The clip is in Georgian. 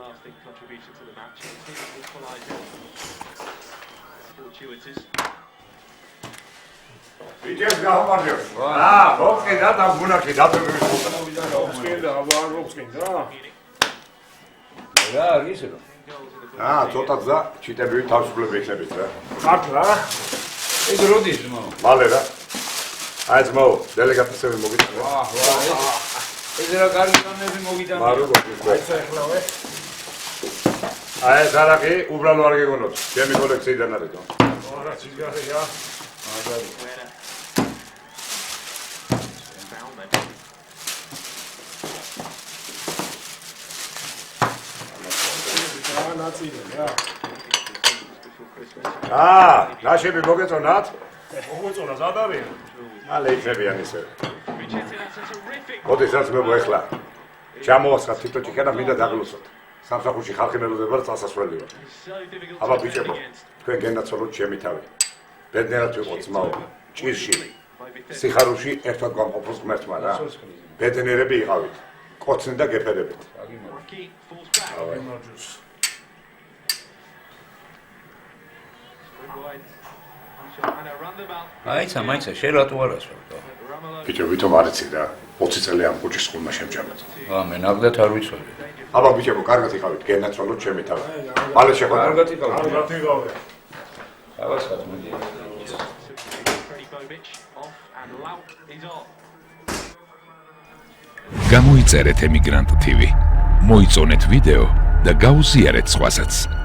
lasting contribution to the match. Equaliser. Fortuitous. Vidět gahomarjo. Robkin, da tam bunaki, da to Robkin, da var Robkin, da. რა არის რო? ცოტა გზა ჩიტები თავისუფლები იქნებით რა. მართლა? ეს როდის ძმაო? მალე რა. აი ძმაო, დელეგატები მოგიწევთ. ეს რა კარგი განები მოგიტანე. მარო გოგო. აი ეხლავე. აი ზარაკი უბრალო არ გეგონოთ. ჩემი კოლექციიდან არის თო. არა, ციგარია. მაგარი. ნაშები მოგეწონათ? მოგვეწონა ზად არის? მალე იქნებიან ისე. მოდესაც მე მოეხლა. ჩამოვასხათ თითო ჭიქა და მინდა დაგლუსოთ. სამსახურში ხალხი მელოდება წასასვლელი ვარ. აბა ბიჭებო, თქვენ გენაცვალოთ ჩემი თავი. ბედნიერად ვიყოთ ძმაო, ჭირში. სიხარულში ერთად გამყოფოს ღმერთმა რა. ბედნიერები იყავით. კოცნი და გეფერებით. აიცა, მაიცა, შენ რატო არ ასვავდა? ბიჭო, ვითომ არ იცი რა. 20 წელი ამ კუჭის სკოლმა შემჭამეთ. მე ნაკდათ არ ვიცოდი. აბა ბიჭებო, კარგად იყავით, გენაცვალოთ ჩემი თავი. მალე შეხვედრა. კარგად იყავით. კარგად იყავე. ავასხათ მოდი. გამოიწერეთ ემიგრანტ TV. მოიწონეთ ვიდეო და გაუზიარეთ სხვასაც.